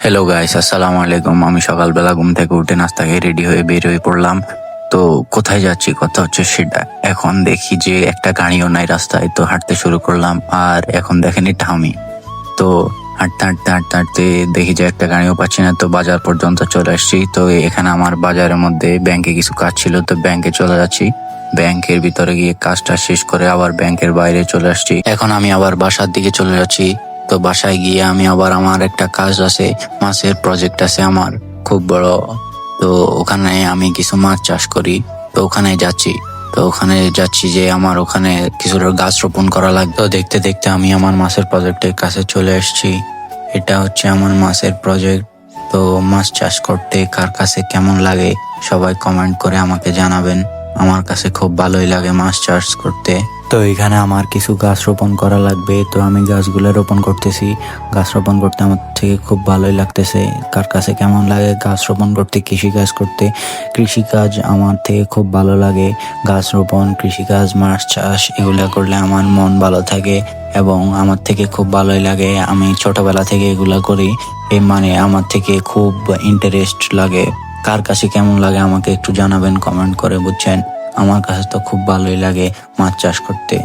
Hello guys, আসসালামু আলাইকুম। আমি সকালবেলা ঘুম থেকে উঠে নাস্তা খেয়ে রেডি হয়ে বের হয়ে পড়লাম। তো কোথায় যাচ্ছি কথা হচ্ছে সেটা। এখন দেখি যে একটা গাড়িও নাই রাস্তায়, তো হাঁটতে শুরু করলাম। আর এখন দেখেন এটা আমি। তো হাঁটতে হাঁটতে হাঁটতে হাঁটতে দেখি যে একটা গাড়িও পাচ্ছি না, তো বাজার পর্যন্ত চলে আসছি। তো এখানে আমার বাজারের মধ্যে ব্যাংকে কিছু কাজ ছিল, তো ব্যাংকে চলে যাচ্ছি। ব্যাংকের ভিতরে গিয়ে কাজটা শেষ করে আবার ব্যাংকের বাইরে চলে আসছি। এখন আমি আবার বাসার দিকে চলে যাচ্ছি। তো বাসায় গিয়ে আমি আবার আমার একটা কাজ আছে, মাছের প্রজেক্ট আছে আমার খুব বড়। তো ওখানে আমি কিছু মাছ চাষ করি, তো ওখানে যাচ্ছি। তো ওখানে যাচ্ছি যে আমার ওখানে কিছুটা গাছ রোপণ করা লাগবে। তো দেখতে দেখতে আমি আমার মাছের প্রজেক্টের কাছে চলে এসেছি। এটা হচ্ছে আমার মাছের প্রজেক্ট। তো মাছ চাষ করতে কার কাছে কেমন লাগে সবাই কমেন্ট করে আমাকে জানাবেন। আমার কাছে খুব ভালোই লাগে মাছ চাষ করতে। তো এখানে আমার কিছু গাছ রোপণ করা লাগবে, তো আমি গাছগুলো রোপণ করতেছি। গাছ রোপণ করতে আমার থেকে খুব ভালোই লাগতেছে। কার কাছে কেমন লাগে গাছ রোপণ করতে, কৃষিকাজ করতে? কৃষিকাজ আমার থেকে খুব ভালো লাগে। গাছ রোপণ, কৃষিকাজ, মাছ চাষ এগুলা করলে আমার মন ভালো থাকে এবং আমার থেকে খুব ভালোই লাগে। আমি ছোটবেলা থেকে এগুলা করি, মানে আমার থেকে খুব ইন্টারেস্ট লাগে। কার কাছে কেমন লাগে আমাকে একটু জানাবেন কমেন্ট করে, বুঝছেন? আমার কাছে তো খুব ভালোই লাগে মাছ চাষ করতে,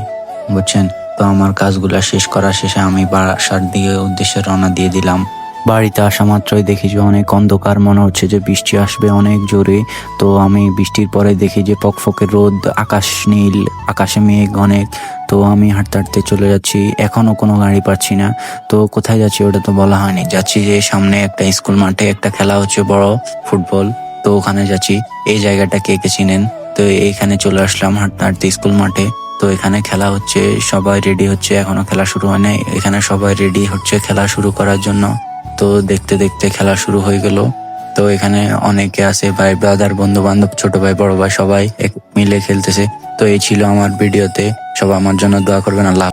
বুঝছেন? তো আমার কাজগুলা শেষ করা শেষে আমি বাসার দিকে উদ্দেশ্যে রওনা দিয়ে দিলাম। বাড়িতে আসা মাত্রই দেখি যে অনেক অন্ধকার, মনে হচ্ছে যে বৃষ্টি আসবে অনেক জোরে। তো আমি বৃষ্টির পরে দেখি যে ফকফকে রোদ, আকাশ নীল, আকাশে মেঘ অনেক। তো আমি হাঁটতে হাঁটতে চলে যাচ্ছি, এখনো কোনো গাড়ি পাচ্ছি না। তো কোথায় যাচ্ছি ওটা তো বলা হয়নি। যাচ্ছি যে সামনে একটা স্কুল মাঠে একটা খেলা হচ্ছে বড়, ফুটবল। তো ওখানে যাচ্ছি। এই জায়গাটা কে কে চিনেন? তো এইখানে চলে আসলাম হাঁটতে হাঁটতে স্কুল মাঠে। তো এখানে খেলা হচ্ছে, সবাই রেডি হচ্ছে, এখনো খেলা শুরু হয় নাই। এখানে সবাই রেডি হচ্ছে খেলা শুরু করার জন্য। তো দেখতে দেখতে খেলা শুরু হয়ে গেল। তো এখানে অনেকে আছে, ভাই ব্রাদার, বন্ধু বান্ধব, ছোট ভাই বড় ভাই সবাই এক মিলে খেলতেছে। তো এই ছিল আমার ভিডিওতে। সবাই আমার জন্য দোয়া করবেন। আল্লাহ।